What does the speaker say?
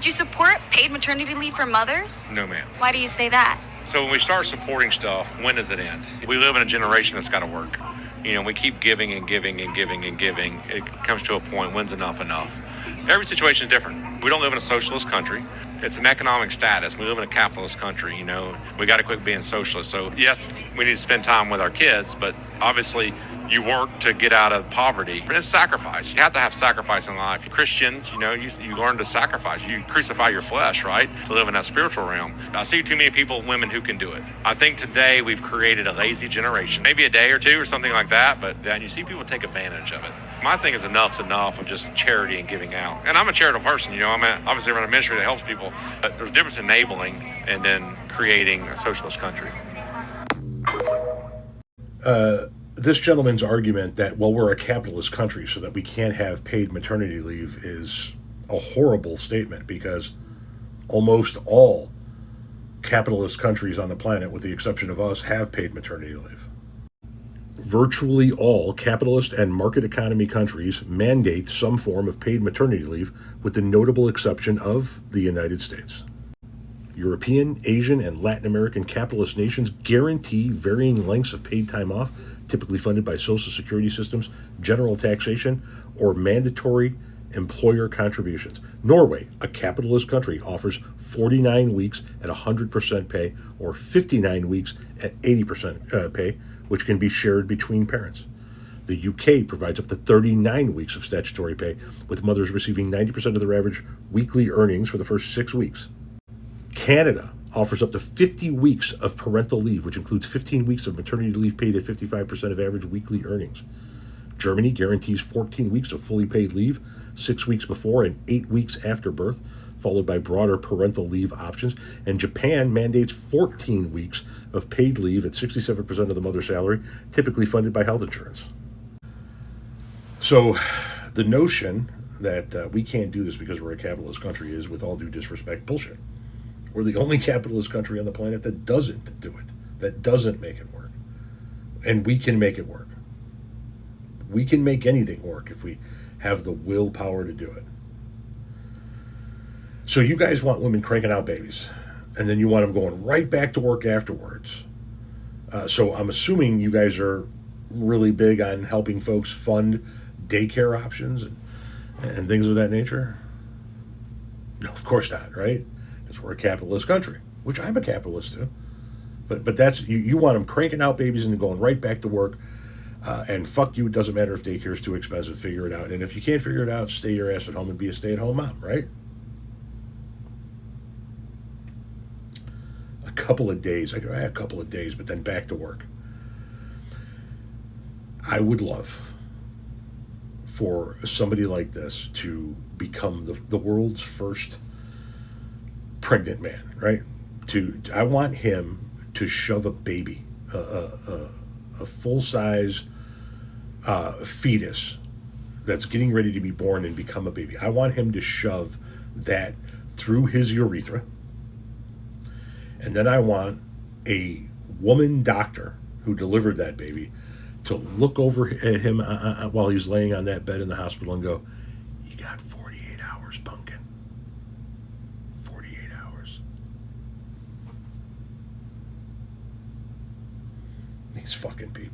Would you support paid maternity leave for mothers? No, ma'am. Why do you say that? So when we start supporting stuff, when does it end? We live in a generation that's got to work. We keep giving and giving and giving and giving. It comes to a point, when's enough enough? Every situation is different. We don't live in a socialist country. It's an economic status. We live in a capitalist country, We got to quit being socialist. So yes, we need to spend time with our kids, but obviously you work to get out of poverty. It's sacrifice. You have to have sacrifice in life. Christians, you learn to sacrifice. You crucify your flesh, right? To live in that spiritual realm. I see too many people, women, who can do it. I think today we've created a lazy generation. Maybe a day or two or something like that, but then you see people take advantage of it. My thing is enough's enough of just charity and giving out. And I'm a charitable person, obviously I run a ministry that helps people, but there's a difference in enabling and then creating a socialist country. This gentleman's argument that, well, we're a capitalist country so that we can't have paid maternity leave is a horrible statement, because almost all capitalist countries on the planet, with the exception of us, have paid maternity leave. Virtually all capitalist and market economy countries mandate some form of paid maternity leave, with the notable exception of the United States. European, Asian, and Latin American capitalist nations guarantee varying lengths of paid time off, typically funded by social security systems, general taxation, or mandatory employer contributions. Norway, a capitalist country, offers 49 weeks at 100% pay, or 59 weeks at 80% pay, which can be shared between parents. The UK provides up to 39 weeks of statutory pay, with mothers receiving 90% of their average weekly earnings for the first 6 weeks. Canada offers up to 50 weeks of parental leave, which includes 15 weeks of maternity leave paid at 55% of average weekly earnings. Germany guarantees 14 weeks of fully paid leave, 6 weeks before and 8 weeks after birth, followed by broader parental leave options. And Japan mandates 14 weeks of paid leave at 67% of the mother's salary, typically funded by health insurance. So the notion that we can't do this because we're a capitalist country is, with all due disrespect, bullshit. We're the only capitalist country on the planet that doesn't do it, that doesn't make it work. And we can make it work. We can make anything work if we have the willpower to do it. So you guys want women cranking out babies, and then you want them going right back to work afterwards. So I'm assuming you guys are really big on helping folks fund daycare options and things of that nature. No, of course not, right? Because we're a capitalist country, which I'm a capitalist too. But that's, you want them cranking out babies and going right back to work. And fuck you, it doesn't matter if daycare is too expensive, figure it out. And if you can't figure it out, stay your ass at home and be a stay-at-home mom, right? A couple of days, but then back to work. I would love for somebody like this to become the world's first pregnant man, right? I want him to shove a baby, a full-size fetus that's getting ready to be born and become a baby. I want him to shove that through his urethra. And then I want a woman doctor who delivered that baby to look over at him while he's laying on that bed in the hospital and go, "You got 48 hours, pumpkin. 48 hours. These fucking people.